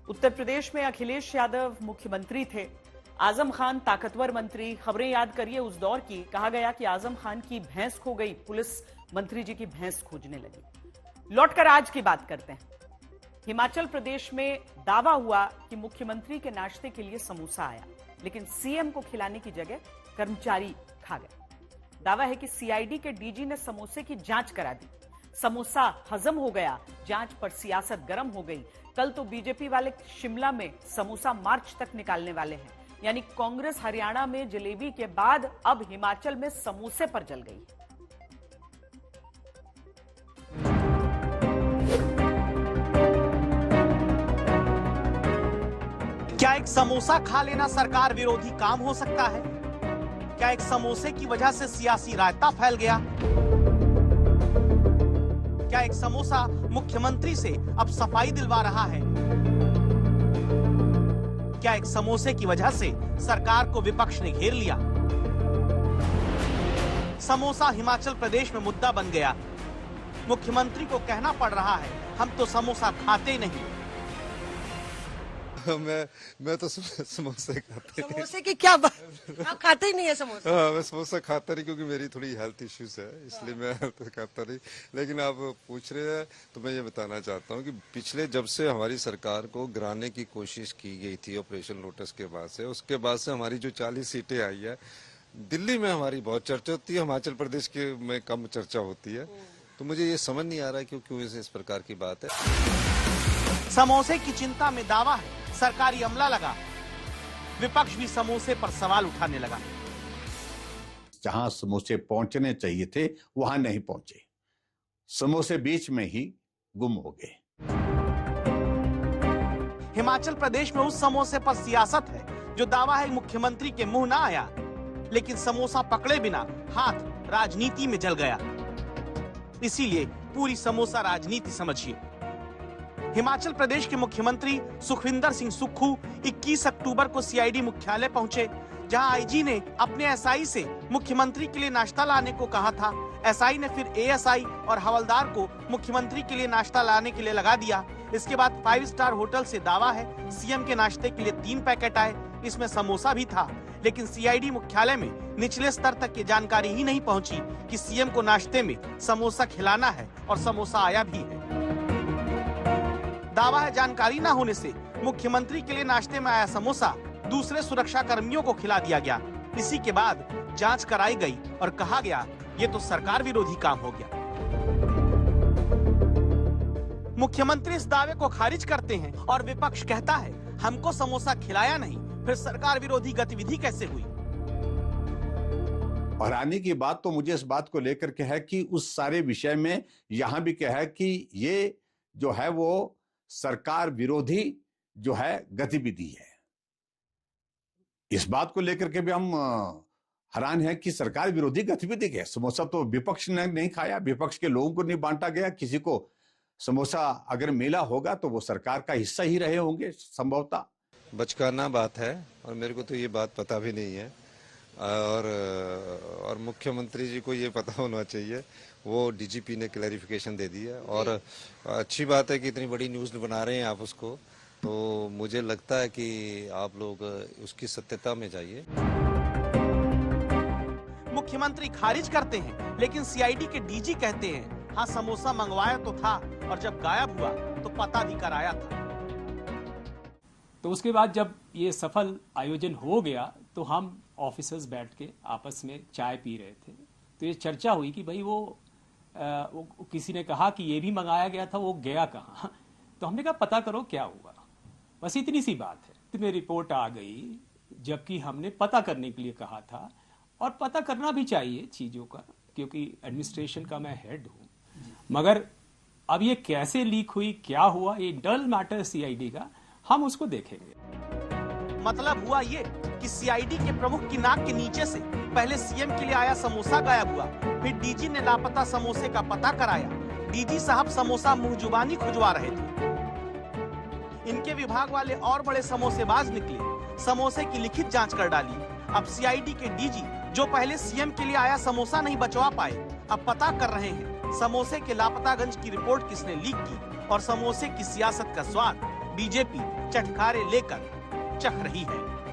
उत्तर प्रदेश में अखिलेश यादव मुख्यमंत्री थे। आजम खान ताकतवर मंत्री। खबरें याद करिए उस दौर की। कहा गया कि आजम खान की भैंस खो गई, पुलिस मंत्री जी की भैंस खोजने लगी। लौटकर आज की बात करते हैं। हिमाचल प्रदेश में दावा हुआ कि मुख्यमंत्री के नाश्ते के लिए समोसा आया, लेकिन सीएम को खिलाने की जगह कर्मचारी खा गए। दावा है कि सीआईडी के डीजी ने समोसे की जांच करा दी। समोसा हजम हो गया, जांच पर सियासत गर्म हो गई। कल तो बीजेपी वाले शिमला में समोसा मार्च तक निकालने वाले हैं। यानी कांग्रेस हरियाणा में जलेबी के बाद अब हिमाचल में समोसे पर जल गई। क्या एक समोसा खा लेना सरकार विरोधी काम हो सकता है? क्या एक समोसे की वजह से सियासी रायता फैल गया? क्या एक समोसा मुख्यमंत्री से अब सफाई दिलवा रहा है? क्या एक समोसे की वजह से सरकार को विपक्ष ने घेर लिया? समोसा हिमाचल प्रदेश में मुद्दा बन गया। मुख्यमंत्री को कहना पड़ रहा है, हम तो समोसा खाते ही नहीं। मैं तो समोसे खाता नहीं। समोसे की क्या बात, आप खाते ही नहीं है समोसा? हाँ, मैं समोसा खाता नहीं क्योंकि मेरी थोड़ी हेल्थ इश्यूज है, इसलिए मैं तो खाता नहीं। लेकिन आप पूछ रहे हैं तो मैं ये बताना चाहता हूँ कि पिछले जब से हमारी सरकार को गिराने की कोशिश की गई थी ऑपरेशन लोटस के बाद से, उसके बाद से हमारी जो 40 सीटें आई है, दिल्ली में हमारी बहुत चर्चा होती है, हिमाचल प्रदेश के में कम चर्चा होती है। तो मुझे ये समझ नहीं आ रहा है क्यों इस प्रकार की बात है। समोसे की चिंता में दावा है सरकारी अमला लगा। विपक्ष भी समोसे पर सवाल उठाने लगा। जहां समोसे पहुंचने चाहिए थे वहां नहीं पहुंचे, समोसे बीच में ही गुम हो गए। हिमाचल प्रदेश में उस समोसे पर सियासत है जो दावा है मुख्यमंत्री के मुंह ना आया, लेकिन समोसा पकड़े बिना हाथ राजनीति में जल गया। इसीलिए पूरी समोसा राजनीति समझिए। हिमाचल प्रदेश के मुख्यमंत्री सुखविंदर सिंह सुक्खू 21 अक्टूबर को सीआईडी मुख्यालय पहुंचे, जहां आईजी ने अपने एसआई से मुख्यमंत्री के लिए नाश्ता लाने को कहा था। एसआई ने फिर एएसआई और हवलदार को मुख्यमंत्री के लिए नाश्ता लाने के लिए लगा दिया। इसके बाद 5 स्टार होटल से दावा है सीएम के नाश्ते के लिए 3 पैकेट आए, इसमें समोसा भी था। लेकिन सीआईडी मुख्यालय में निचले स्तर तक ये जानकारी ही नहीं पहुंची कि सीएम को नाश्ते में समोसा खिलाना है, और समोसा आया भी है। दावा है जानकारी ना होने से मुख्यमंत्री के लिए नाश्ते में आया समोसा दूसरे सुरक्षा कर्मियों को खिला दिया गया। इसी के बाद जांच कराई गई और कहा गया ये तो सरकार विरोधी काम हो गया। मुख्यमंत्री इस दावे को खारिज करते हैं और विपक्ष कहता है हमको समोसा खिलाया नहीं, फिर सरकार विरोधी गतिविधि कैसे हुई? और आने की बात तो मुझे इस बात को लेकर के है कि उस सारे विषय में यहां भी क्या है कि ये जो है वो सरकार विरोधी जो है गतिविधि है। इस बात को लेकर के भी हम हैरान हैं कि सरकार विरोधी गतिविधि है। समोसा तो विपक्ष ने नहीं खाया, विपक्ष के लोगों को नहीं बांटा गया। किसी को समोसा अगर मिला होगा तो वो सरकार का हिस्सा ही रहे होंगे संभवतः। बचकाना बात है और मेरे को तो ये बात पता भी नहीं है, और मुख्यमंत्री जी को ये पता होना चाहिए। वो डीजीपी ने क्लैरिफिकेशन दे दी है और अच्छी बात है कि इतनी बड़ी न्यूज़ बना रहे हैं आप उसको, तो मुझे लगता है कि आप लोग उसकी सत्यता में जाइए। मुख्यमंत्री खारिज करते हैं, लेकिन सीआईडी के डीजी कहते हैं हाँ समोसा मंगवाया तो था, और जब गायब हुआ तो पता भी कराया था। तो उसके बाद जब ये सफल आयोजन हो गया तो हम ऑफिसर्स बैठ के आपस में चाय पी रहे थे, तो ये चर्चा हुई कि भाई वो किसी ने कहा कि ये भी मंगाया गया था, वो गया कहाँ? तो हमने कहा पता करो क्या हुआ, बस इतनी सी बात है। तो मेरी रिपोर्ट आ गई, जबकि हमने पता करने के लिए कहा था, और पता करना भी चाहिए चीज़ों का, क्योंकि एडमिनिस्ट्रेशन का मैं हेड हूँ। मगर अब ये कैसे लीक हुई, क्या हुआ, ये इंटरनल मैटर सीआईडी का, हम उसको देखेंगे। मतलब हुआ ये कि सीआईडी के प्रमुख की नाक के नीचे से पहले सीएम के लिए आया समोसा गायब हुआ, फिर डीजी ने लापता समोसे का पता कराया। डीजी साहब समोसा मुंह जुबानी खुजवा रहे थे। इनके विभाग वाले और बड़े समोसेबाज निकले, समोसे की लिखित जांच कर डाली। अब सीआईडी के डीजी जो पहले सीएम के लिए आया समोसा नहीं बचवा पाए, अब पता कर रहे हैं समोसे के लापतागंज की रिपोर्ट किसने लीक की और समोसे की सियासत का स्वाद बीजेपी चटखारे लेकर चख रही है।